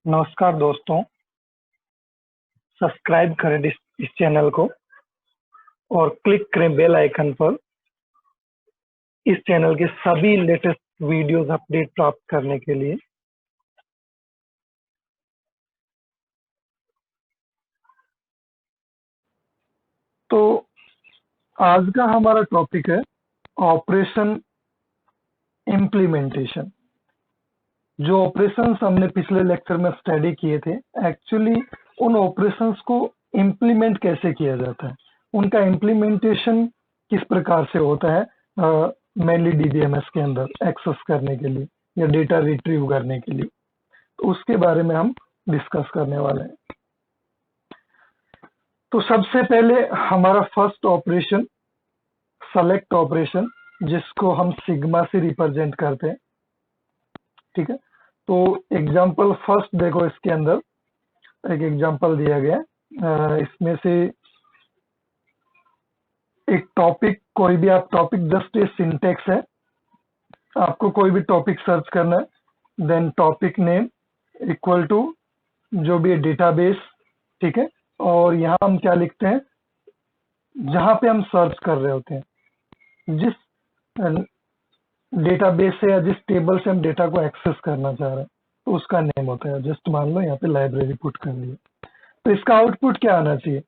नमस्कार दोस्तों, सब्सक्राइब करें इस चैनल को और क्लिक करें बेल आइकन पर इस चैनल के सभी लेटेस्ट वीडियोस अपडेट प्राप्त करने के लिए। तो आज का हमारा टॉपिक है ऑपरेशन इम्प्लीमेंटेशन। जो ऑपरेशंस हमने पिछले लेक्चर में स्टडी किए थे, एक्चुअली उन ऑपरेशंस को इम्प्लीमेंट कैसे किया जाता है, उनका इम्प्लीमेंटेशन किस प्रकार से होता है, मेनली डीबीएमएस के अंदर एक्सेस करने के लिए या डेटा रिट्रीव करने के लिए, तो उसके बारे में हम डिस्कस करने वाले हैं। तो सबसे पहले हमारा फर्स्ट ऑपरेशन सेलेक्ट ऑपरेशन, जिसको हम सिग्मा से रिप्रेजेंट करते हैं। ठीक है, तो एग्जांपल फर्स्ट देखो, इसके अंदर एक एग्जांपल दिया गया है। इसमें से एक टॉपिक, कोई भी आप टॉपिक, जस्ट ये सिंटेक्स है, आपको कोई भी टॉपिक सर्च करना है, then topic name equal to जो भी है डेटाबेस। ठीक है, और यहाँ हम क्या लिखते हैं, जहां पे हम सर्च कर रहे होते हैं, जिस डेटाबेस से या जिस टेबल से हम डेटा को एक्सेस करना चाह रहे हैं, तो उसका नेम होता है। जस्ट मान लो यहाँ पे लाइब्रेरी पुट कर लिया, तो इसका आउटपुट क्या आना चाहिए,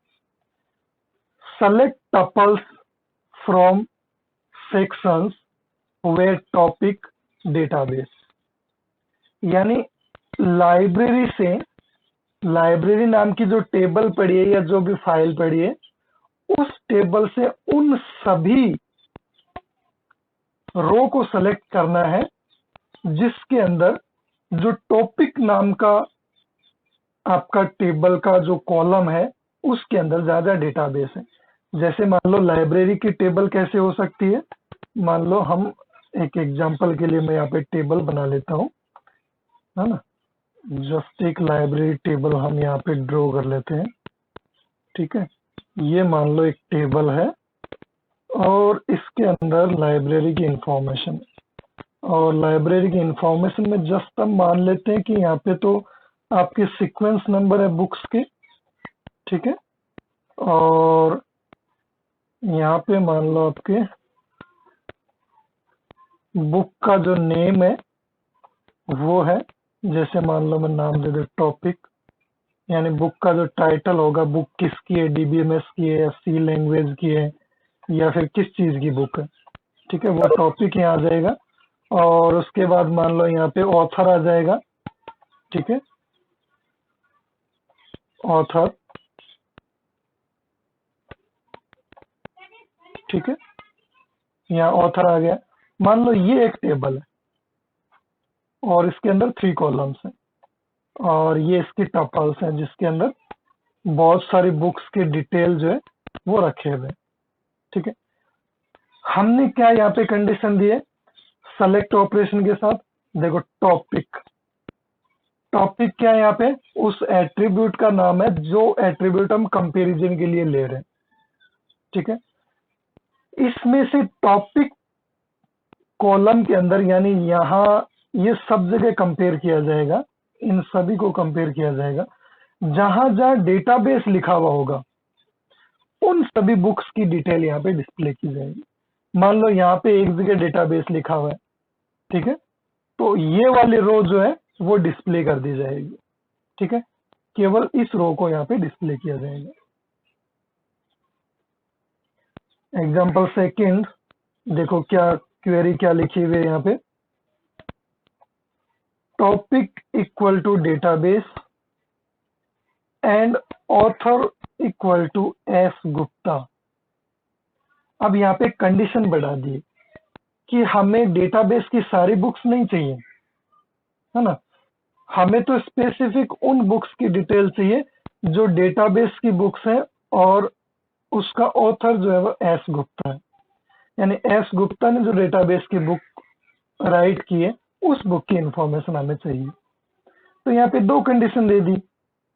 select tuples from sections where topic database. यानी लाइब्रेरी से, लाइब्रेरी नाम की जो टेबल पड़ी है या जो भी फाइल पड़ी है, उस टेबल से उन सभी रो को सेलेक्ट करना है जिसके अंदर जो टॉपिक नाम का आपका टेबल का जो कॉलम है, उसके अंदर ज्यादा डेटाबेस है। जैसे मान लो लाइब्रेरी की टेबल कैसे हो सकती है, मान लो हम एक एग्जांपल के लिए मैं यहाँ पे टेबल बना लेता हूँ, है ना। जस्ट एक लाइब्रेरी टेबल हम यहाँ पे ड्रॉ कर लेते हैं। ठीक है, ये मान लो एक टेबल है और इसके अंदर लाइब्रेरी की इंफॉर्मेशन, और लाइब्रेरी की इंफॉर्मेशन में जस्ट हम मान लेते हैं कि यहाँ पे तो आपके सीक्वेंस नंबर है बुक्स के। ठीक है, और यहाँ पे मान लो आपके बुक का जो नेम है वो है, जैसे मान लो मैं नाम दे दे टॉपिक, यानी बुक का जो टाइटल होगा, बुक किसकी है, डीबीएमएस की है या सी लैंग्वेज की है या फिर किस चीज की बुक है। ठीक है, वो टॉपिक यहाँ आ जाएगा, और उसके बाद मान लो यहाँ पे ऑथर आ जाएगा। ठीक है, ऑथर। ठीक है, यहाँ ऑथर आ गया। मान लो ये एक टेबल है और इसके अंदर 3 कॉलम्स हैं, और ये इसकी टपल्स हैं जिसके अंदर बहुत सारी बुक्स के डिटेल जो है वो रखे हुए हैं। ठीक है, हमने क्या यहाँ पे कंडीशन दी है सेलेक्ट ऑपरेशन के साथ, देखो टॉपिक, टॉपिक क्या है यहाँ पे, उस एट्रीब्यूट का नाम है जो एट्रीब्यूट हम कंपैरिजन के लिए ले रहे हैं। ठीक है, इसमें से टॉपिक कॉलम के अंदर, यानी यहाँ ये सब जगह कंपेयर किया जाएगा, इन सभी को कंपेयर किया जाएगा, जहां जहां डेटाबेस लिखा हुआ होगा उन सभी बुक्स की डिटेल यहाँ पे डिस्प्ले की जाएगी। मान लो यहाँ पे एक जगह डेटाबेस लिखा हुआ है, ठीक है, तो ये वाली रो जो है वो डिस्प्ले कर दी जाएगी। ठीक है, केवल इस रो को यहाँ पे डिस्प्ले किया जाएगा। एग्जाम्पल सेकंड देखो, क्या क्वेरी क्या लिखी हुई है यहाँ पे, topic equal to database and author equal to S Gupta. अब यहाँ पे कंडीशन बढ़ा दी कि हमें डेटाबेस की सारी बुक्स नहीं चाहिए, है ना, हमें तो स्पेसिफिक उन बुक्स की डिटेल चाहिए जो डेटाबेस की बुक्स है, और उसका ऑथर जो है वो एस गुप्ता है, यानी एस गुप्ता ने जो डेटाबेस की बुक राइट की है उस बुक की इंफॉर्मेशन हमें चाहिए। तो यहाँ पे 2 कंडीशन दे दी।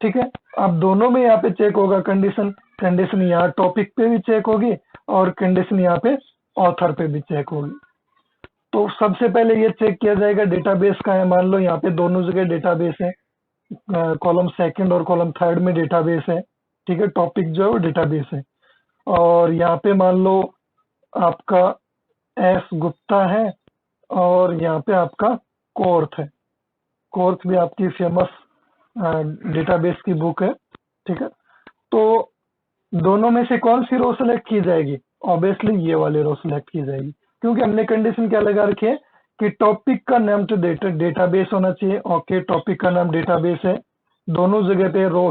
ठीक है, अब दोनों में यहाँ पे चेक होगा कंडीशन, कंडीशन यहाँ टॉपिक पे भी चेक होगी और कंडीशन यहाँ पे ऑथर पे भी चेक होगी। तो सबसे पहले ये चेक किया जाएगा डेटाबेस का है, मान लो यहाँ पे दोनों जगह डेटाबेस है, कॉलम सेकंड और कॉलम थर्ड में डेटाबेस है, ठीक है, टॉपिक जो है वो डेटाबेस है। और यहाँ पे मान लो आपका एस गुप्ता है और यहाँ पे आपका कोर्थ है। कोर्थ भी आपकी फेमस डेटाबेस की बुक है, ठीक है। तो दोनों में से कौन सी रो सेलेक्ट की जाएगी? ऑब्वियसली ये वाली रो सेलेक्ट की जाएगी, क्योंकि हमने कंडीशन क्या लगा रखी है कि टॉपिक का नाम तो डेटाबेस होना चाहिए। ओके, टॉपिक का नाम डेटाबेस है, दोनों जगह पे रो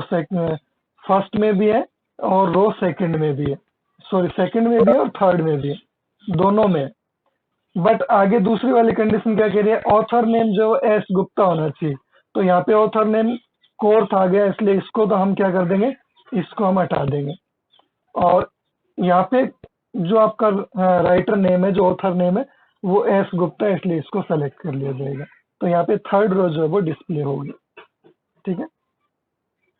फर्स्ट में भी है और रो सेकंड में भी है, सॉरी सेकंड में भी है और थर्ड में भी है, दोनों में। बट आगे दूसरी वाली कंडीशन क्या कह रही है? ऑथर नेम जो एस गुप्ता होना चाहिए। तो यहाँ पे ऑथर नेम कोर्थ आ गया, इसलिए इसको तो हम क्या कर देंगे, इसको हम हटा देंगे। और यहाँ पे जो आपका राइटर नेम है, जो ऑथर नेम है, वो एस गुप्ता है, इसलिए इसको सेलेक्ट कर लिया जाएगा। तो यहाँ पे थर्ड रो जो है वो डिस्प्ले होगी, ठीक है।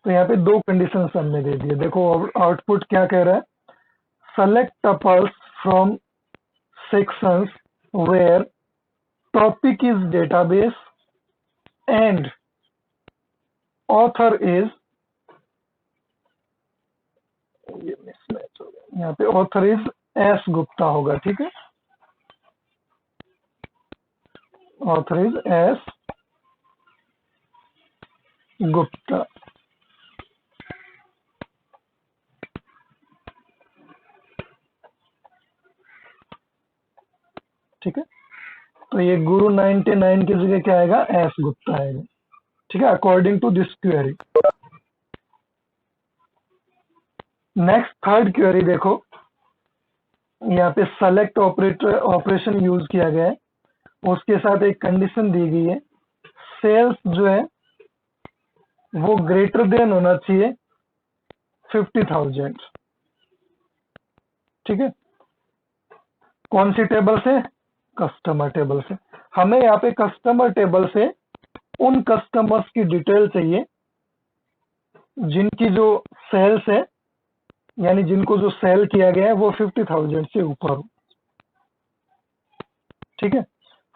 तो यहाँ पे दो कंडीशन हमने दे दिए। देखो आउटपुट क्या कह रहा है, select tuples from sections where topic is database and author is, ये मिसमैच हो गया, यहाँ पे ऑथर इज एस गुप्ता होगा, ठीक है। ऑथर इज एस गुप्ता, ठीक है। तो ये गुरु 99 की जगह क्या आएगा, एस गुप्ता आएगा, ठीक है, according to this query. Next third query देखो, यहाँ पे सेलेक्ट ऑपरेशन यूज किया गया है, उसके साथ एक कंडीशन दी गई है, सेल्स जो है वो ग्रेटर देन होना चाहिए 50,000, ठीक है। कौन सी टेबल से? कस्टमर टेबल से। हमें यहाँ पे कस्टमर टेबल से उन कस्टमर्स की डिटेल चाहिए जिनकी जो सेल्स है, यानी जिनको जो सेल किया गया है वो 50,000 से ऊपर हो, ठीक है।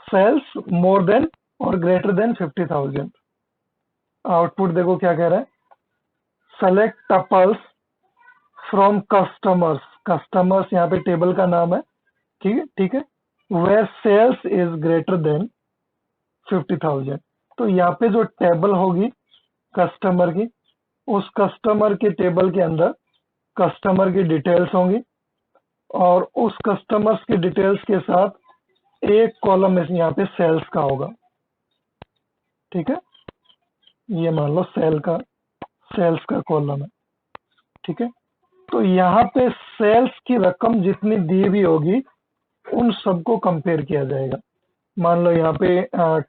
सेल्स मोर देन और ग्रेटर देन 50,000। आउटपुट देखो क्या कह रहा है, select tuples from customers, customers यहाँ पे टेबल का नाम है, ठीक है, ठीक है, where sales is greater than 50,000। तो यहाँ पे जो टेबल होगी कस्टमर की, उस कस्टमर के टेबल के अंदर कस्टमर की डिटेल्स होंगी और उस कस्टमर्स की डिटेल्स के साथ एक कॉलम यहाँ पे सेल्स का होगा, ठीक है। ये मान लो सेल्स का कॉलम है, ठीक है। तो यहाँ पे सेल्स की रकम जितनी दी हुई होगी उन सबको कंपेयर किया जाएगा। मान लो यहाँ पे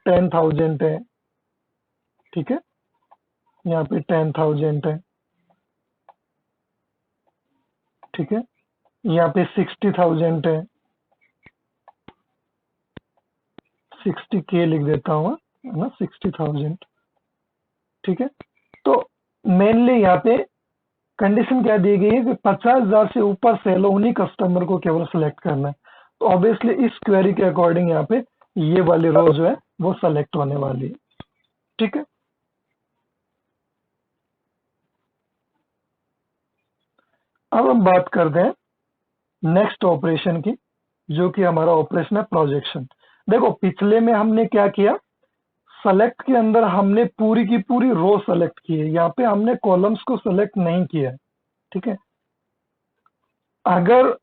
10,000 है, ठीक है, यहाँ पे 10,000 है, ठीक है, यहाँ पे 60,000 है, 60K लिख देता हूँ, है ना, 60,000, ठीक है। तो मेनली यहाँ पे कंडीशन क्या दी गई है कि 50,000 से ऊपर सेल हो उन्हीं कस्टमर को केवल सिलेक्ट करना है। तो ऑब्वियसली इस क्वेरी के अकॉर्डिंग यहाँ पे ये वाली रो जो है वो सेलेक्ट होने वाली है, ठीक है। अब हम बात करते हैं नेक्स्ट ऑपरेशन की, जो कि हमारा ऑपरेशन है प्रोजेक्शन। देखो पिछले में हमने क्या किया, सेलेक्ट के अंदर हमने पूरी की पूरी रो सेलेक्ट की है, यहाँ पे हमने कॉलम्स को सेलेक्ट नहीं किया है, ठीक है। अगर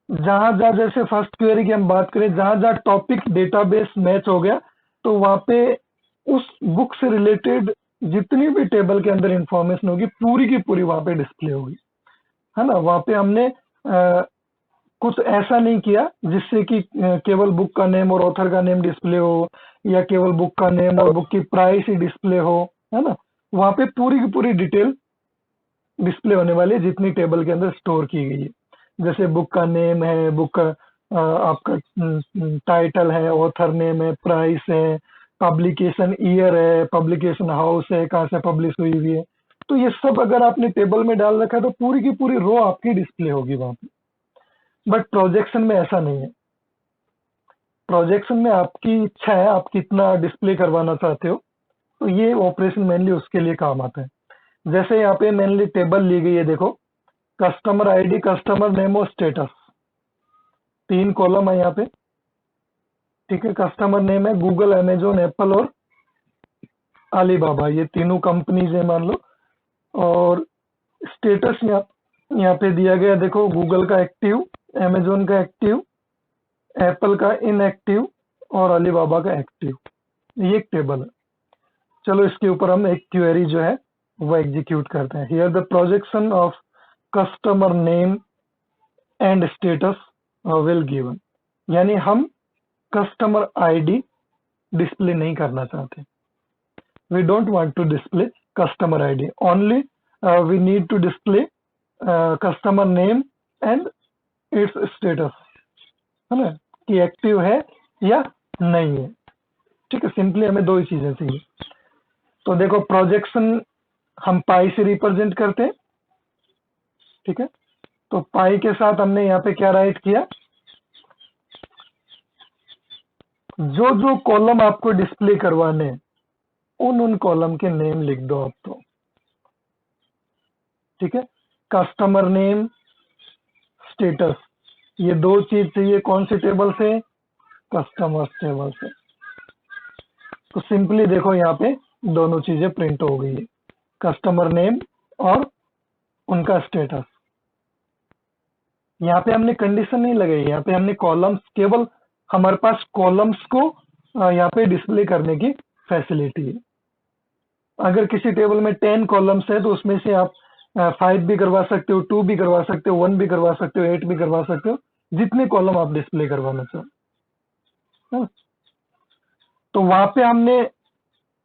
जहां जहां जैसे फर्स्ट क्वेरी की हम बात करें, जहां जहां टॉपिक डेटाबेस मैच हो गया तो वहां पे उस बुक से रिलेटेड जितनी भी टेबल के अंदर इंफॉर्मेशन होगी पूरी की पूरी वहां पे डिस्प्ले होगी, है ना। वहां पे हमने कुछ ऐसा नहीं किया जिससे कि केवल बुक का नेम और ऑथर का नेम डिस्प्ले हो, या केवल बुक का नेम और बुक की प्राइस ही डिस्प्ले हो, है ना। वहां पे पूरी की पूरी डिटेल डिस्प्ले होने वाली है जितनी टेबल के अंदर स्टोर की गई है। जैसे बुक का नेम है, बुक का आपका टाइटल है, ऑथर नेम है, प्राइस है, पब्लिकेशन ईयर है, पब्लिकेशन हाउस है, कहाँ से पब्लिश हुई हुई है। तो ये सब अगर आपने टेबल में डाल रखा है तो पूरी की पूरी रो आपकी डिस्प्ले होगी वहां पे। बट प्रोजेक्शन में ऐसा नहीं है। प्रोजेक्शन में आपकी इच्छा है, आप कितना डिस्प्ले करवाना चाहते हो, तो ये ऑपरेशन मेनली उसके लिए काम आता है। जैसे यहाँ पे मेनली टेबल ली गई है, देखो कस्टमर आईडी, कस्टमर नेम और स्टेटस, 3 कॉलम है यहाँ पे। ठीक है, कस्टमर नेम है गूगल, अमेजोन, एप्पल और अलीबाबा, ये तीनों कंपनीज है मान लो। और स्टेटस यहाँ पे दिया गया, देखो गूगल का एक्टिव, अमेजोन का एक्टिव, एप्पल का इनएक्टिव और अलीबाबा का एक्टिव। ये एक टेबल है। चलो इसके ऊपर हम एक क्वेरी जो है वो एग्जीक्यूट करते हैं। Here the projection of customer name and status will given, यानी हम कस्टमर आईडी डिस्प्ले नहीं करना चाहते। We don't want to display customer ID, only we need to display customer name and its status, है ना, कि एक्टिव है या नहीं है। ठीक है, सिंपली हमें 2 ही चीजें चाहिए। तो देखो प्रोजेक्शन हम पाई से रिप्रेजेंट करते हैं। ठीक है, तो पाई के साथ हमने यहाँ पे क्या राइट किया, जो जो कॉलम आपको डिस्प्ले करवाने उन कॉलम के नेम लिख दो आप तो। ठीक है, कस्टमर नेम, स्टेटस, ये 2 चीज चाहिए कौन से टेबल से, कस्टमर टेबल से। तो सिंपली देखो यहाँ पे दोनों चीजें प्रिंट हो गई है, कस्टमर नेम और उनका स्टेटस। यहाँ पे हमने कंडीशन नहीं लगाई, यहाँ पे हमने कॉलम्स, केवल हमारे पास कॉलम्स को यहाँ पे डिस्प्ले करने की फैसिलिटी है। अगर किसी टेबल में 10 कॉलम्स है तो उसमें से आप 5 भी करवा सकते हो, 2 भी करवा सकते हो, 1 भी करवा सकते हो, 8 भी करवा सकते हो, जितने कॉलम आप डिस्प्ले करवाना चाहो। हाँ? तो वहां पे हमने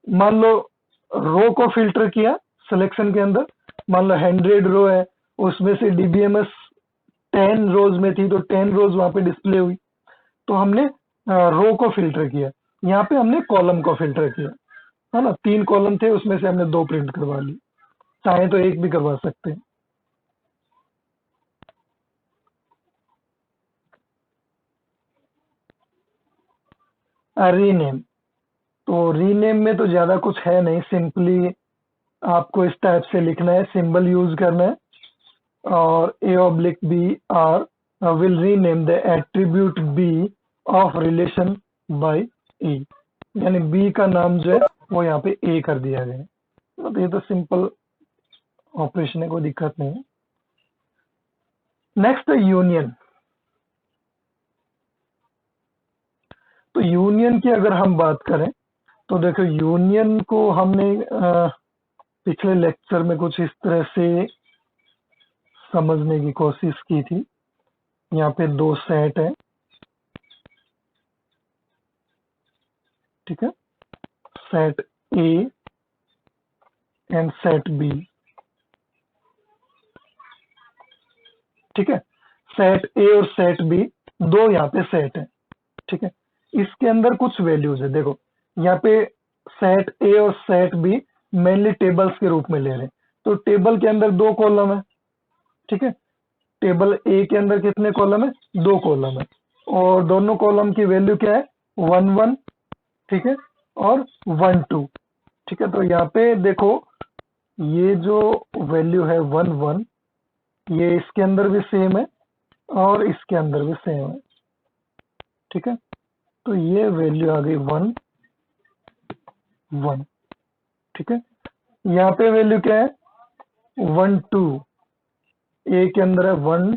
मान लो रो को फिल्टर किया सिलेक्शन के अंदर, मान लो 100 रो है, उसमें से डीबीएमएस 10 रोज में थी तो 10 रोज वहां पे डिस्प्ले हुई, तो हमने रो को फिल्टर किया। यहाँ पे हमने कॉलम को फिल्टर किया, है ना, 3 कॉलम थे उसमें से हमने 2 प्रिंट करवा ली, चाहे तो 1 भी करवा सकते हैं। रीनेम, तो रीनेम में तो ज्यादा कुछ है नहीं, सिंपली आपको इस टाइप से लिखना है, सिंबल यूज करना है, और A/B will rename the attribute B of relation by E, यानी B का नाम जो है वो यहाँ पे A कर दिया गया है। तो ये तो सिंपल ऑपरेशन है, कोई दिक्कत नहीं है। Next union. तो यूनियन की अगर हम बात करें तो देखो यूनियन को हमने पिछले लेक्चर में कुछ इस तरह से समझने की कोशिश की थी। यहाँ पे 2 सेट है, ठीक है, set A and set B. ठीक है, सेट ए और सेट बी, 2 यहाँ पे सेट है। ठीक है, इसके अंदर कुछ वैल्यूज है, देखो यहाँ पे सेट ए और सेट बी मेनली टेबल्स के रूप में ले रहे हैं। तो टेबल के अंदर 2 कॉलम है। ठीक है, टेबल ए के अंदर कितने कॉलम है, 2 कॉलम है, और दोनों कॉलम की वैल्यू क्या है, 1 1, ठीक है, और 1 2। ठीक है, तो यहाँ पे देखो ये जो वैल्यू है 1 1, ये इसके अंदर भी सेम है और इसके अंदर भी सेम है। ठीक है, तो ये वैल्यू आ गई 1 1। ठीक है, यहाँ पे वैल्यू क्या है, 1 2, ए के अंदर है 1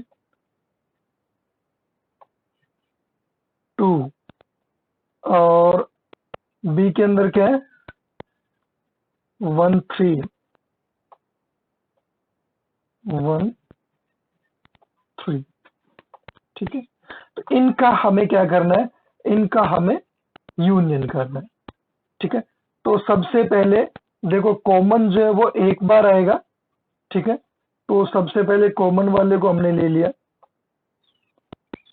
2, और बी के अंदर क्या है, 1 3 1 3। ठीक है, तो इनका हमें क्या करना है, इनका हमें यूनियन करना है। ठीक है, तो सबसे पहले देखो कॉमन जो है वो एक बार आएगा। ठीक है, तो सबसे पहले कॉमन वाले को हमने ले लिया,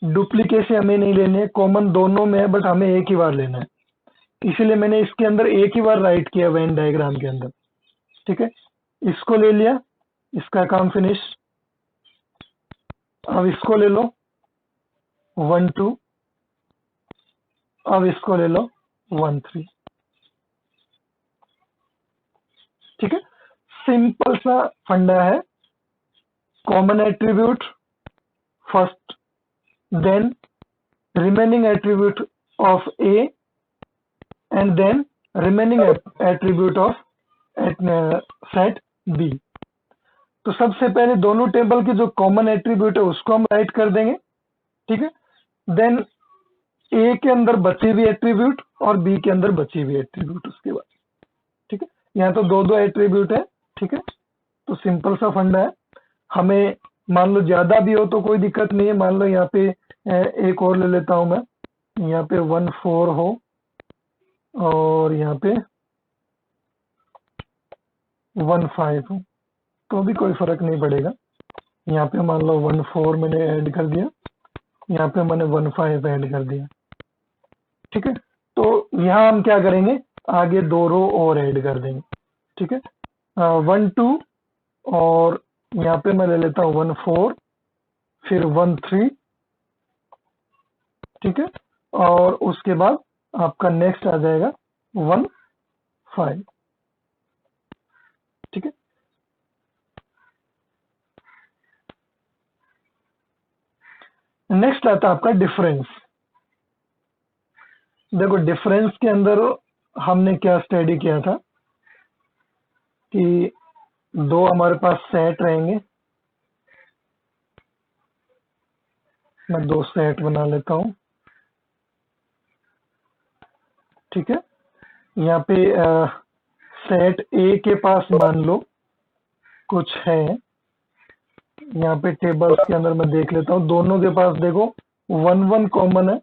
डुप्लीकेसी हमें नहीं लेनी है, कॉमन दोनों में है बट हमें एक ही बार लेना है, इसीलिए मैंने इसके अंदर एक ही बार राइट किया वेन डायग्राम के अंदर। ठीक है, इसको ले लिया, इसका काम फिनिश। अब इसको ले लो 1 2, अब इसको ले लो 1 3। ठीक है, सिंपल सा फंडा है, common attribute first, then remaining attribute of A and then remaining attribute of set B। तो सबसे पहले दोनों टेबल के जो कॉमन एट्रीब्यूट है उसको हम राइट कर देंगे, ठीक है। देन ए के अंदर बची हुई एट्रीब्यूट और बी के अंदर बची हुई एट्रीब्यूट उसके बाद, ठीक है। यहाँ तो दो दो एट्रीब्यूट है, ठीक है। तो सिंपल सा फंडा है, हमें मान लो ज्यादा भी हो तो कोई दिक्कत नहीं है। मान लो यहाँ पे एक और ले लेता हूं मैं, यहाँ पे 1 4 हो और यहाँ पे 1 5 हो तो भी कोई फर्क नहीं पड़ेगा। यहाँ पे मान लो 1 4 मैंने ऐड कर दिया, यहाँ पे मैंने 1 5 ऐड कर दिया, ठीक है। तो यहाँ हम क्या करेंगे, आगे दो रो और ऐड कर देंगे, ठीक है। 1 2 और यहाँ पे मैं ले लेता हूँ 1 4 फिर 1 3, ठीक है। और उसके बाद आपका नेक्स्ट आ जाएगा 1 5, ठीक है। नेक्स्ट आता है आपका डिफरेंस। देखो डिफरेंस के अंदर हमने क्या स्टडी किया था कि दो हमारे पास सेट रहेंगे, मैं दो सेट बना लेता हूं, ठीक है। यहाँ पे सेट ए के पास मान लो कुछ है, यहाँ पे टेबल्स के अंदर मैं देख लेता हूँ, दोनों के पास देखो 1 1 कॉमन है,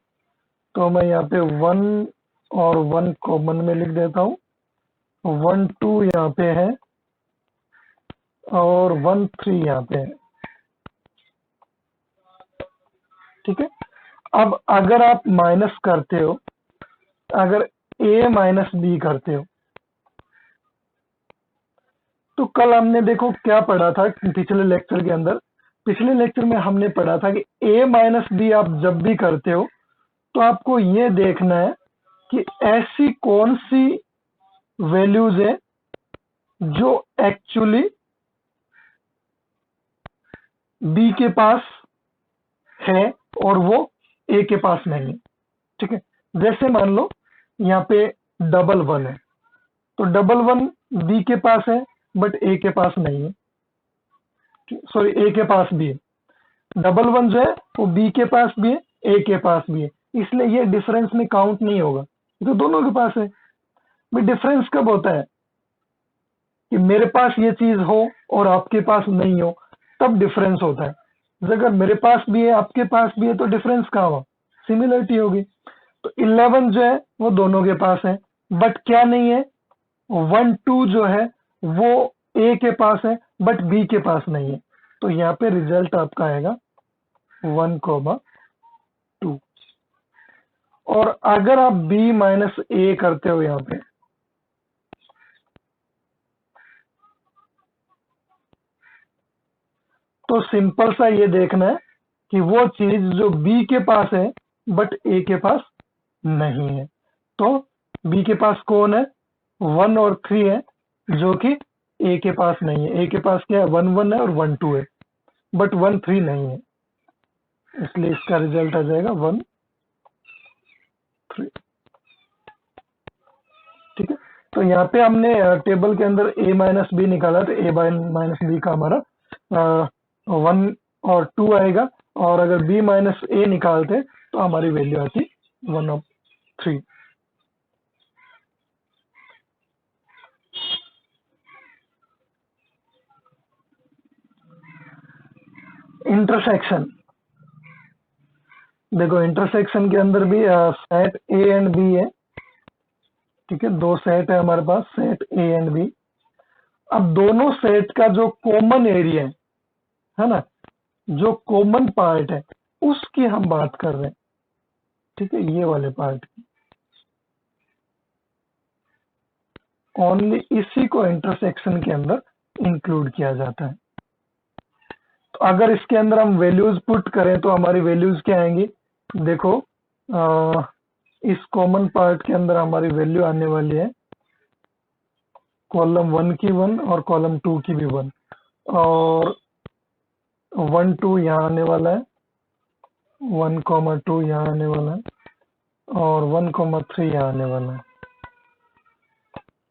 तो मैं यहाँ पे 1 और 1 कॉमन में लिख देता हूँ, 1 2 यहाँ पे है और 1 3 यहाँ पे है, ठीक है। अब अगर आप माइनस करते हो, अगर a माइनस बी करते हो, तो कल हमने देखो क्या पढ़ा था पिछले लेक्चर के अंदर, पिछले लेक्चर में हमने पढ़ा था कि a माइनस बी आप जब भी करते हो तो आपको ये देखना है कि ऐसी कौन सी वैल्यूज है जो एक्चुअली बी के पास है और वो ए के पास नहीं है, ठीक है। जैसे मान लो यहाँ पे डबल 1 है, तो डबल 1 बी के पास है बट ए के पास नहीं है, सॉरी ए के पास भी है। डबल 1 जो है वो बी के पास भी है, ए के पास भी है, इसलिए ये डिफरेंस में काउंट नहीं होगा, तो दोनों के पास है। बट डिफरेंस कब होता है कि मेरे पास ये चीज हो और आपके पास नहीं हो, तब डिफरेंस होता है। अगर मेरे पास भी है आपके पास भी है तो डिफरेंस कहाँ हुआ, सिमिलरिटी होगी। तो 11 जो है वो दोनों के पास है, बट क्या नहीं है, 1 2 जो है वो ए के पास है बट बी के पास नहीं है, तो यहाँ पे रिजल्ट आपका आएगा 1 2। और अगर आप बी माइनस ए करते हो यहाँ पे, तो सिंपल सा ये देखना है कि वो चीज जो बी के पास है बट ए के पास नहीं है, तो बी के पास कौन है, 1 और 3 है, जो कि ए के पास नहीं है। ए के पास क्या है, 1 1 है और 1 2 है, बट 1 3 नहीं है, इसलिए इसका रिजल्ट आ जाएगा 1 3, ठीक है। तो यहाँ पे हमने टेबल के अंदर a माइनस बी निकाला, तो a माइनस बी का हमारा 1 और 2 आएगा, और अगर b माइनस ए निकालते तो हमारी वैल्यू आती 1 और 3। इंटरसेक्शन, देखो इंटरसेक्शन के अंदर भी सेट ए एंड बी है, ठीक है। दो सेट है हमारे पास, सेट ए एंड बी। अब दोनों सेट का जो कॉमन एरिया है ना, जो कॉमन पार्ट है उसकी हम बात कर रहे हैं, ठीक है, ये वाले पार्ट की, ओनली इसी को इंटरसेक्शन के अंदर इंक्लूड किया जाता है। तो अगर इसके अंदर हम वैल्यूज पुट करें तो हमारी वैल्यूज क्या आएंगी, देखो इस कॉमन पार्ट के अंदर हमारी वैल्यू आने वाली है कॉलम 1 की 1 और कॉलम 2 की भी 1, और 1 2 यहाँ आने वाला है, 1,2 यहाँ आने वाला है, और 1,3 यहाँ आने वाला है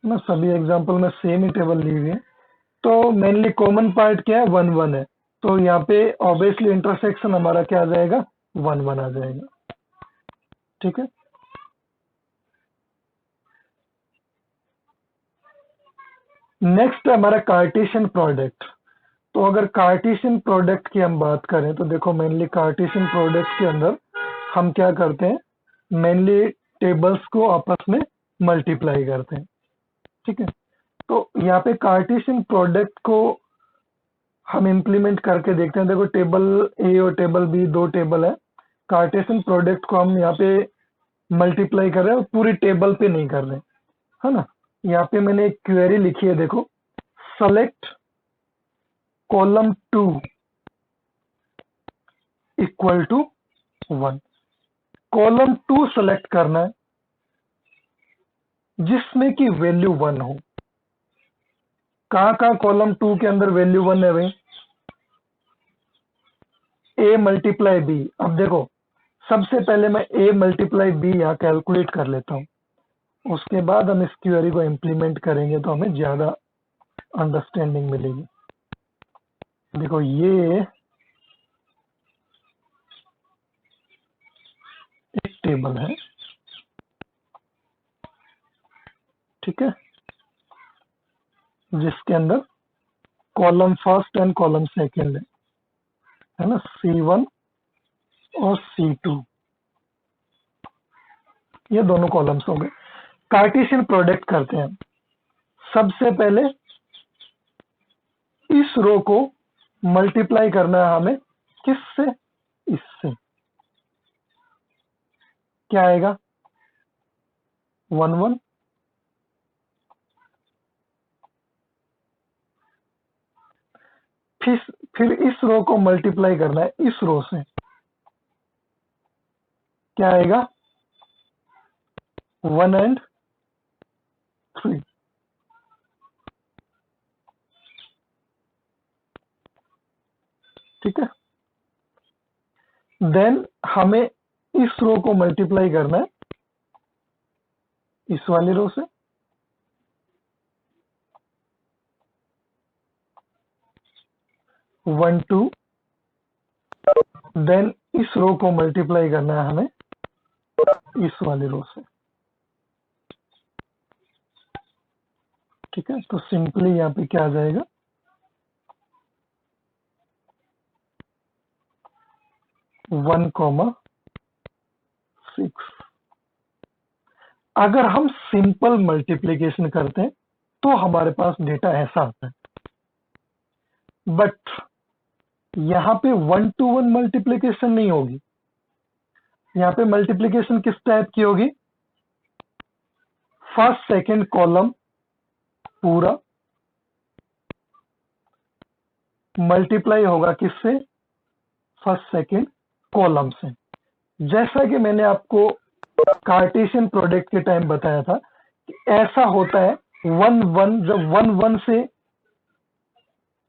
ना। सभी एग्जांपल में सेम ही टेबल ली हुई है। तो मेनली कॉमन पार्ट क्या है, 1 1 है, तो यहाँ पे ऑब्वियसली इंटरसेक्शन हमारा क्या आ जाएगा, 1 1 आ जाएगा। ठीक है, नेक्स्ट है हमारा कार्टेशियन प्रोडक्ट। तो अगर कार्टेशियन प्रोडक्ट की हम बात करें तो देखो, मेनली कार्टेशियन प्रोडक्ट के अंदर हम क्या करते हैं, मेनली टेबल्स को आपस में मल्टीप्लाई करते हैं। ठीक है, तो यहाँ पे कार्टेशियन प्रोडक्ट को हम इम्प्लीमेंट करके देखते हैं। देखो, टेबल ए और टेबल बी, दो टेबल है। कार्टेशियन प्रोडक्ट को हम यहाँ पे मल्टीप्लाई कर रहे हैं और पूरी टेबल पे नहीं कर रहे, है ना। यहाँ पे मैंने एक क्वेरी लिखी है, देखो, select column 2 equal to 1। Column 2 select करना है जिसमें कि वैल्यू 1 हो। कहाँ कॉलम 2 के अंदर वैल्यू 1 है भाई, a मल्टीप्लाई बी। अब देखो, सबसे पहले मैं a मल्टीप्लाई बी यहाँ कैलकुलेट कर लेता हूँ, उसके बाद हम इस क्वेरी को इम्प्लीमेंट करेंगे तो हमें ज्यादा अंडरस्टैंडिंग मिलेगी। देखो, ये एक टेबल है, ठीक है, जिसके अंदर column first and column second है ना, C1 और C2, ये दोनों कॉलम्स हो गए। कार्टेशियन प्रोडक्ट करते हैं। सबसे पहले इस रो को मल्टीप्लाई करना है हमें, किससे, इससे। क्या आएगा, 1 1। फिर इस रो को मल्टीप्लाई करना है इस रो से। क्या आएगा, 1 and 3। ठीक है, देन हमें इस रो को मल्टीप्लाई करना है इस वाली रो से। वन टू, देन इस रो को मल्टीप्लाई करना है हमें इस वाली रो से। ठीक है, तो सिंपली यहाँ पे क्या आ जाएगा, 1,6। अगर हम सिंपल मल्टीप्लीकेशन करते हैं तो हमारे पास डेटा ऐसा आता है, बट यहाँ पे 1 to 1 मल्टीप्लीकेशन नहीं होगी। यहाँ पे मल्टीप्लीकेशन किस टाइप की होगी, फर्स्ट सेकंड कॉलम पूरा मल्टीप्लाई होगा किससे, फर्स्ट सेकंड कॉलम से। जैसा कि मैंने आपको कार्टेशियन प्रोडक्ट के टाइम बताया था कि ऐसा होता है 1 1, जब 1 1 से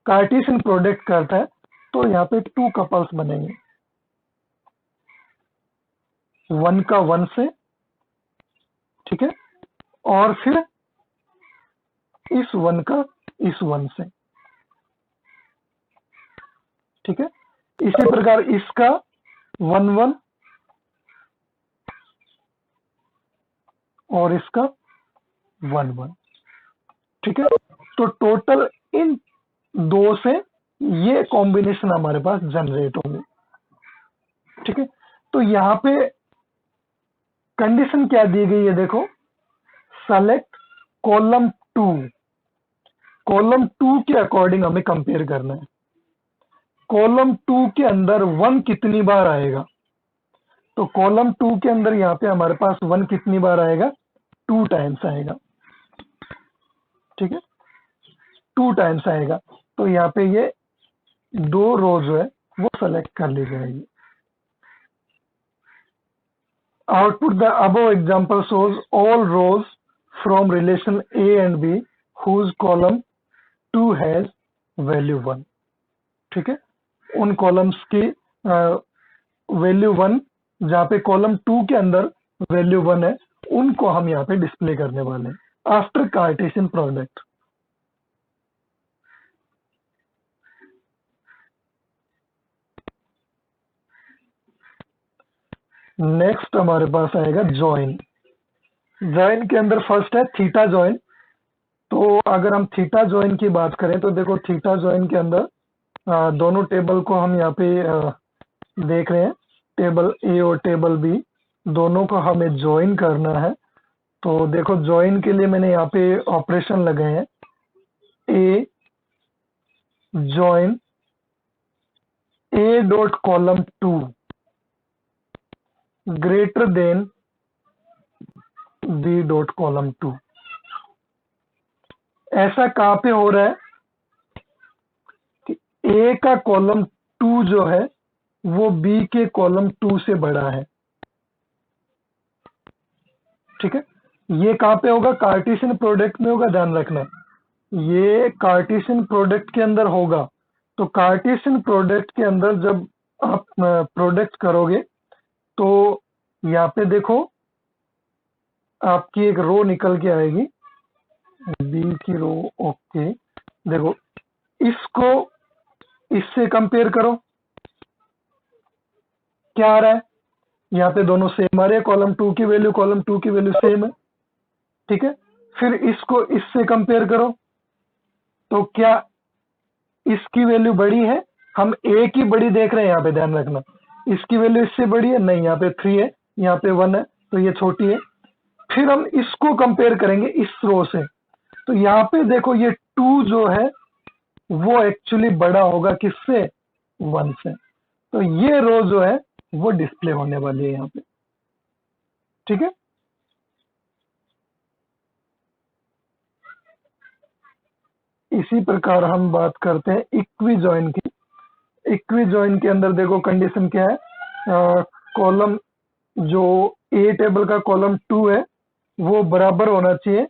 कार्टेशियन प्रोडक्ट करता है तो यहाँ पे 2 कपल्स बनेंगे, 1 का 1 से, ठीक है, और फिर इस 1 का इस 1 से। ठीक है, इसी प्रकार इसका 1 1 और इसका 1 1। ठीक है, तो टोटल इन दो से ये कॉम्बिनेशन हमारे पास जनरेट होंगे। ठीक है, तो यहाँ पे कंडीशन क्या दी गई है, देखो, सेलेक्ट कॉलम 2। कॉलम 2 के अकॉर्डिंग हमें कंपेयर करना है। कॉलम 2 के अंदर 1 कितनी बार आएगा, तो कॉलम 2 के अंदर यहाँ पे हमारे पास 1 कितनी बार आएगा, 2 टाइम्स आएगा। ठीक है, 2 टाइम्स आएगा, तो यहाँ पे ये दो रो जो है वो सेलेक्ट कर ली जाएगी। Output the above example shows all rows from relation A and B whose column 2 has value 1। ठीक है, उन कॉलम्स की वैल्यू 1, जहाँ पे कॉलम 2 के अंदर वैल्यू 1 है, उनको हम यहाँ पे डिस्प्ले करने वाले हैं आफ्टर कार्टेशियन प्रोडक्ट। नेक्स्ट हमारे पास आएगा ज्वाइन। ज्वाइन के अंदर फर्स्ट है थीटा ज्वाइन। तो अगर हम थीटा ज्वाइन की बात करें तो देखो थीटा ज्वाइन के अंदर दोनों टेबल को हम यहाँ पे देख रहे हैं, टेबल ए और टेबल बी दोनों को हमें ज्वाइन करना है। तो देखो ज्वाइन के लिए मैंने यहाँ पे ऑपरेशन लगाए हैं, A join A dot column 2 greater than B dot column 2। ऐसा कहां पे हो रहा है कि ए का कॉलम 2 जो है वो बी के कॉलम 2 से बड़ा है। ठीक है, ये कहां पे होगा? कार्टेशियन प्रोडक्ट में होगा, ध्यान रखना। ये कार्टेशियन प्रोडक्ट के अंदर होगा। तो कार्टेशियन प्रोडक्ट के अंदर जब आप प्रोडक्ट करोगे तो यहाँ पे देखो आपकी एक रो निकल के आएगी, बी की रो। ओके, देखो इसको इससे कंपेयर करो, क्या आ रहा है? यहाँ पे दोनों सेम आ रहे हैं, कॉलम 2 की वैल्यू कॉलम 2 की वैल्यू सेम है। ठीक है, फिर इसको इससे कंपेयर करो तो क्या इसकी वैल्यू बड़ी है? हम ए की बड़ी देख रहे हैं यहाँ पे, ध्यान रखना। इसकी वैल्यू इससे बड़ी है? नहीं, यहाँ पे 3 है, यहाँ पे 1 है, तो ये छोटी है। फिर हम इसको कंपेयर करेंगे इस रो से, तो यहाँ पे देखो ये 2 जो है वो एक्चुअली बड़ा होगा किससे? 1 से। तो ये रो जो है वो डिस्प्ले होने वाली है यहाँ पे। ठीक है, इसी प्रकार हम बात करते हैं इक्वी जॉइन की। इक्वी जॉइन के अंदर देखो कंडीशन क्या है, कॉलम जो ए टेबल का कॉलम 2 है वो बराबर होना चाहिए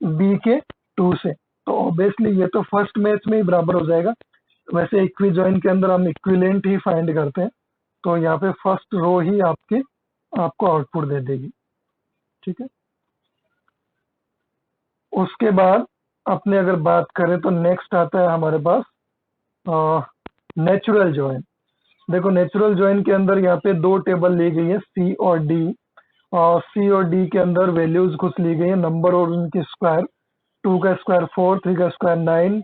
बी के 2 से। तो ऑब्वियसली ये तो फर्स्ट मैच में ही बराबर हो जाएगा। वैसे इक्वी जॉइन के अंदर हम इक्विवेलेंट ही फाइंड करते हैं, तो यहाँ पे फर्स्ट रो ही आपको आउटपुट दे देगी। ठीक है, उसके बाद अपने अगर बात करें तो नेक्स्ट आता है हमारे पास नेचुरल जॉइन। देखो नेचुरल जॉइन के अंदर यहाँ पे 2 टेबल ली गई है, सी और डी। और सी और डी के अंदर वैल्यूज कुछ ली गई है, नंबर और उनके स्क्वायर। 2 का स्क्वायर 4, 3 का स्क्वायर 9,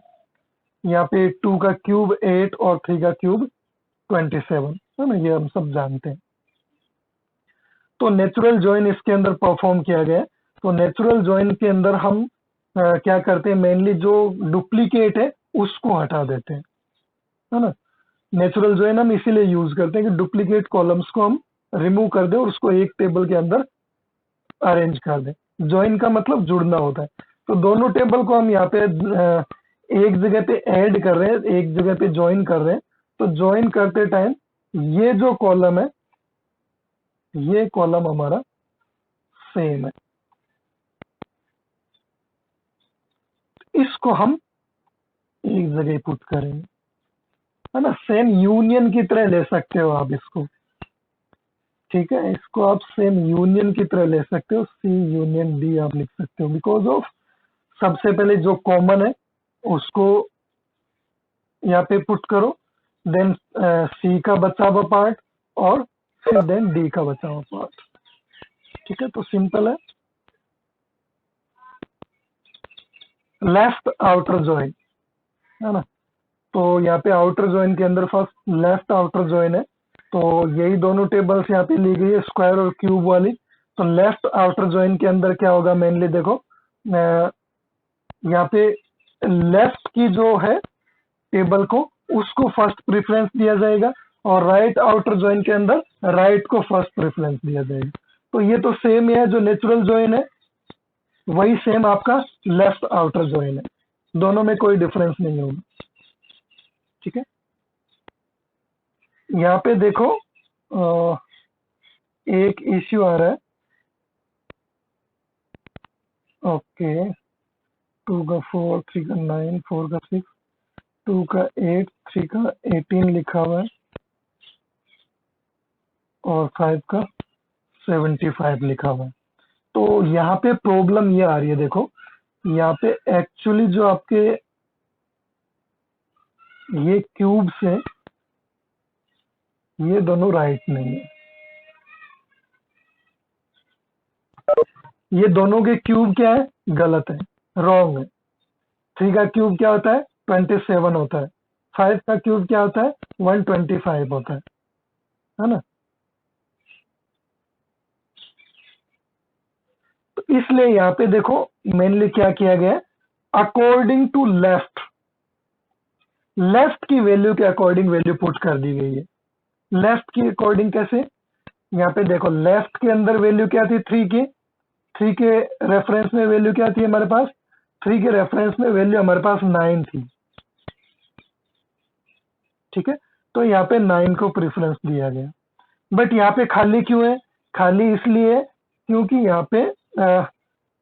यहाँ पे 2 का क्यूब 8 और 3 का क्यूब 27 है ना, ये हम सब जानते हैं। तो नेचुरल जॉइन इसके अंदर परफॉर्म किया गया है। तो नेचुरल जॉइन के अंदर हम क्या करते हैं, मेनली जो डुप्लीकेट है उसको हटा देते हैं, है ना। नेचुरल जॉइन हम इसीलिए यूज करते हैं कि डुप्लीकेट कॉलम्स को हम रिमूव कर दें और उसको एक टेबल के अंदर अरेंज कर दें। जॉइन का मतलब जुड़ना होता है। तो दोनों टेबल को हम यहाँ पे एक जगह पे ऐड कर रहे हैं, एक जगह पे ज्वाइन कर रहे हैं। तो ज्वाइन करते टाइम ये जो कॉलम है, ये कॉलम हमारा सेम है, इसको हम एक जगह पुट करेंगे, है ना। सेम यूनियन की तरह ले सकते हो आप इसको। ठीक है, इसको आप सेम यूनियन की तरह ले सकते हो, सी यूनियन डी आप लिख सकते हो, बिकॉज ऑफ सबसे पहले जो कॉमन है उसको यहाँ पे पुट करो, देन सी का बचा हुआ पार्ट और फिर देन डी का बचा हुआ पार्ट। ठीक है, तो सिंपल है। लेफ्ट आउटर ज्वाइन, है ना। तो यहाँ पे आउटर ज्वाइन के अंदर फर्स्ट लेफ्ट आउटर ज्वाइन है, तो यही दोनों टेबल्स यहाँ पे ली गई है, स्क्वायर और क्यूब वाली। तो लेफ्ट आउटर ज्वाइन के अंदर क्या होगा, मेनली देखो यहाँ पे लेफ्ट की जो है टेबल को उसको फर्स्ट प्रेफरेंस दिया जाएगा और राइट आउटर ज्वाइन के अंदर राइट को फर्स्ट प्रेफरेंस दिया जाएगा। तो ये तो सेम ही है, जो नेचुरल ज्वाइन है वही सेम आपका लेफ्ट आउटर ज्वाइन है, दोनों में कोई डिफरेंस नहीं होगा। ठीक है, यहाँ पे देखो एक इश्यू आ रहा है। ओके, 2 का 4, 3 का 9, 4 का 6, 2 का 8, 3 का 18 लिखा हुआ है और 5 का 75 लिखा हुआ है। तो यहाँ पे प्रॉब्लम ये आ रही है, देखो यहाँ पे एक्चुअली जो आपके ये क्यूब्स है ये दोनों राइट नहीं है, ये दोनों के क्यूब क्या है, गलत है, रॉन्ग है। 3 का क्यूब क्या होता है, 27 होता है। 5 का क्यूब क्या होता है, 125 होता है ना। तो इसलिए यहाँ पे देखो मेनली क्या किया गया है, अकॉर्डिंग टू लेफ्ट, लेफ्ट की वैल्यू के अकॉर्डिंग वैल्यू पुट कर दी गई है। लेफ्ट की अकॉर्डिंग कैसे, यहाँ पे देखो लेफ्ट के अंदर वैल्यू क्या थी, 3 की, 3 के रेफरेंस में वैल्यू क्या थी हमारे पास, 3 के रेफरेंस में वैल्यू हमारे पास 9 थी, ठीक है। तो यहाँ पे 9 को प्रेफरेंस दिया गया। बट यहाँ पे खाली क्यों है, खाली इसलिए क्योंकि यहाँ पे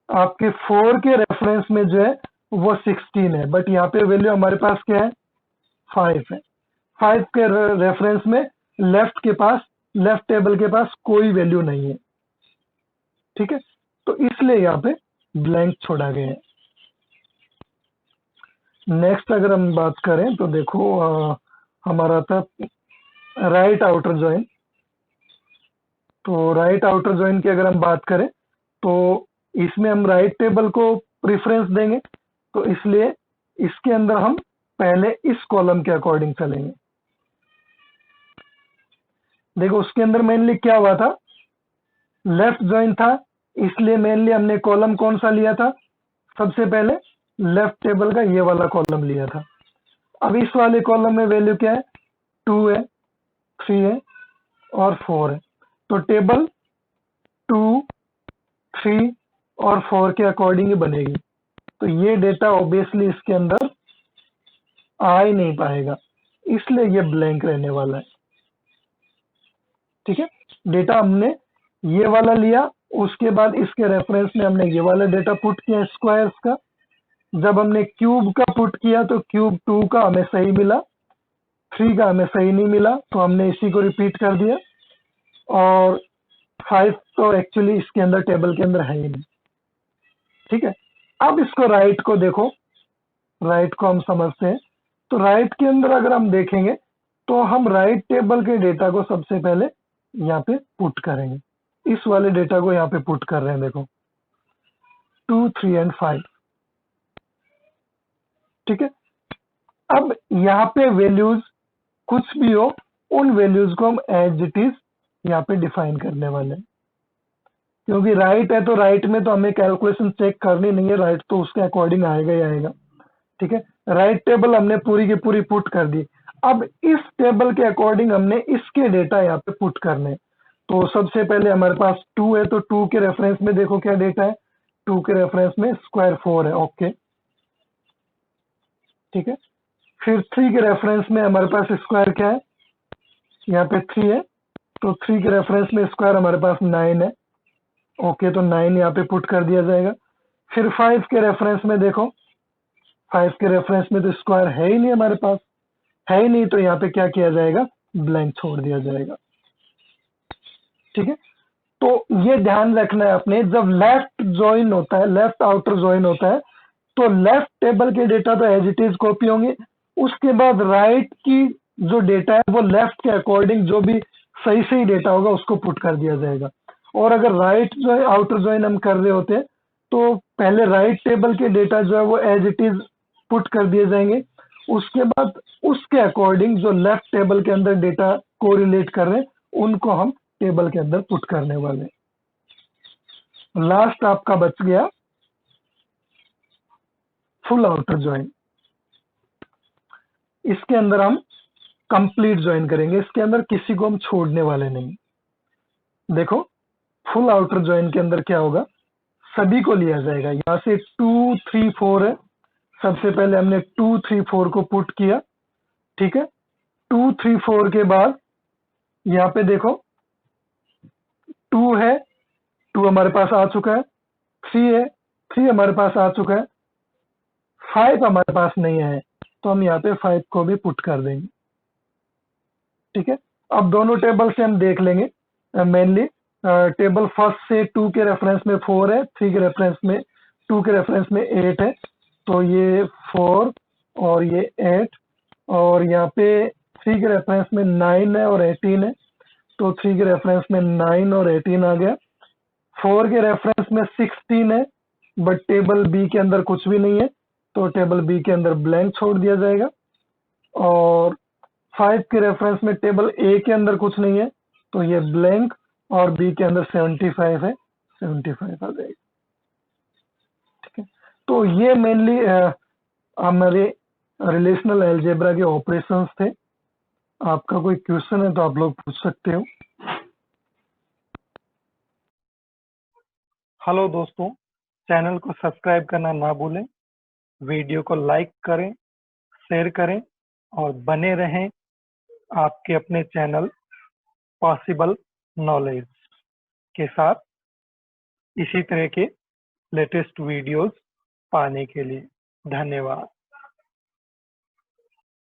आपके 4 के रेफरेंस में जो है वो 16 है, बट यहाँ पे वैल्यू हमारे पास क्या है, 5 है। 5 के रेफरेंस में लेफ्ट के पास, लेफ्ट टेबल के पास कोई वैल्यू नहीं है, ठीक है। तो इसलिए यहाँ पे ब्लैंक छोड़ा गया है। नेक्स्ट अगर हम बात करें तो देखो हमारा था राइट आउटर जॉइन। तो राइट आउटर जॉइन की अगर हम बात करें तो इसमें हम राइट टेबल को प्रेफरेंस देंगे, तो इसलिए इसके अंदर हम पहले इस कॉलम के अकॉर्डिंग चलेंगे। देखो उसके अंदर मेनली क्या हुआ था, लेफ्ट जॉइन था, इसलिए मेनली हमने कॉलम कौन सा लिया था, सबसे पहले लेफ्ट टेबल का ये वाला कॉलम लिया था। अब इस वाले कॉलम में वैल्यू क्या है, 2 है, 3 है और 4 है। तो टेबल 2, 3 और 4 के अकॉर्डिंग ही बनेगी। तो ये डेटा ऑब्वियसली इसके अंदर आ ही नहीं पाएगा, इसलिए ये ब्लैंक रहने वाला है, ठीक है। डेटा हमने ये वाला लिया, उसके बाद इसके रेफरेंस में हमने ये वाला डेटा पुट किया स्क्वायर्स का। जब हमने क्यूब का पुट किया तो क्यूब 2 का हमें सही मिला, 3 का हमें सही नहीं मिला, तो हमने इसी को रिपीट कर दिया। और 5 तो एक्चुअली इसके अंदर टेबल के अंदर है ही नहीं, ठीक है। अब इसको राइट को देखो, राइट को हम समझते हैं। तो राइट के अंदर अगर हम देखेंगे तो हम राइट टेबल के डेटा को सबसे पहले यहाँ पे पुट करेंगे, इस वाले डेटा को यहाँ पे पुट कर रहे हैं, देखो 2, 3 एंड 5, ठीक है। अब यहाँ पे वैल्यूज कुछ भी हो, उन वैल्यूज को हम एज इट इज यहाँ पे डिफाइन करने वाले हैं। क्योंकि राइट है तो राइट में तो हमें कैलकुलेशन चेक करनी नहीं है, राइट तो उसके अकॉर्डिंग आएगा ही आएगा, ठीक है। राइट टेबल हमने पूरी की पूरी पुट कर दी। अब इस टेबल के अकॉर्डिंग हमने इसके डेटा यहाँ पे पुट करने। तो सबसे पहले हमारे पास 2 है, तो 2 के रेफरेंस में देखो क्या डेटा है, 2 के रेफरेंस में स्क्वायर 4 है, ओके, ठीक है। फिर 3 के रेफरेंस में हमारे पास स्क्वायर क्या है, यहाँ पे 3 है, तो 3 के रेफरेंस में स्क्वायर हमारे पास 9 है, ओके, तो 9 यहाँ पे पुट कर दिया जाएगा। फिर 5 के रेफरेंस में देखो, 5 के रेफरेंस में तो स्क्वायर है ही नहीं हमारे पास, है ही नहीं, तो यहाँ पे क्या किया जाएगा, ब्लैंक छोड़ दिया जाएगा, ठीक है। तो ये ध्यान रखना है आपने, जब लेफ्ट ज्वाइन होता है, लेफ्ट आउटर ज्वाइन होता है, तो लेफ्ट टेबल के डेटा तो एज इट इज कॉपी होंगे, उसके बाद राइट की जो डेटा है वो लेफ्ट के अकॉर्डिंग जो भी सही सही डेटा होगा उसको पुट कर दिया जाएगा। और अगर राइट जो है आउटर ज्वाइन हम कर रहे होते हैं तो पहले राइट टेबल के डेटा जो है वो एज इट इज पुट कर दिए जाएंगे, उसके बाद उसके अकॉर्डिंग जो लेफ्ट टेबल के अंदर डेटा कोरिलेट कर रहे हैं उनको हम टेबल के अंदर पुट करने वाले। लास्ट आपका बच गया फुल आउटर ज्वाइन। इसके अंदर हम कंप्लीट ज्वाइन करेंगे, इसके अंदर किसी को हम छोड़ने वाले नहीं। देखो फुल आउटर ज्वाइन के अंदर क्या होगा, सभी को लिया जाएगा, यहाँ से 2, 3, 4 है, सबसे पहले हमने 2, 3, 4 को पुट किया, ठीक है। 2, 3, 4 के बाद यहाँ पे देखो 2 है, 2 हमारे पास आ चुका है, 3 है, 3 हमारे पास आ चुका है, 5 हमारे पास नहीं है, तो हम यहाँ पे 5 को भी पुट कर देंगे। ठीक है, अब दोनों टेबल से हम देख लेंगे। मेनली टेबल फर्स्ट से 2 के रेफरेंस में 4 है, 3 के रेफरेंस में 2 के रेफरेंस में 8 है, तो ये 4 और ये 8, और यहाँ पे 3 के रेफरेंस में 9 है और 18 है, तो 3 के रेफरेंस में 9 और 18 आ गया। 4 के रेफरेंस में 16 है, बट टेबल बी के अंदर कुछ भी नहीं है, तो टेबल बी के अंदर ब्लैंक छोड़ दिया जाएगा। और 5 के रेफरेंस में टेबल ए के अंदर कुछ नहीं है, तो ये ब्लैंक, और बी के अंदर 75 है, 75 आ जाएगा। ठीक है, तो ये मेनली हमारे रिलेशनल अलजेब्रा के ऑपरेशंस थे। आपका कोई क्वेश्चन है तो आप लोग पूछ सकते हो। हेलो दोस्तों, चैनल को सब्सक्राइब करना ना भूलें, वीडियो को लाइक करें, शेयर करें और बने रहें आपके अपने चैनल पॉसिबल नॉलेज के साथ इसी तरह के लेटेस्ट वीडियोस पाने के लिए। धन्यवाद।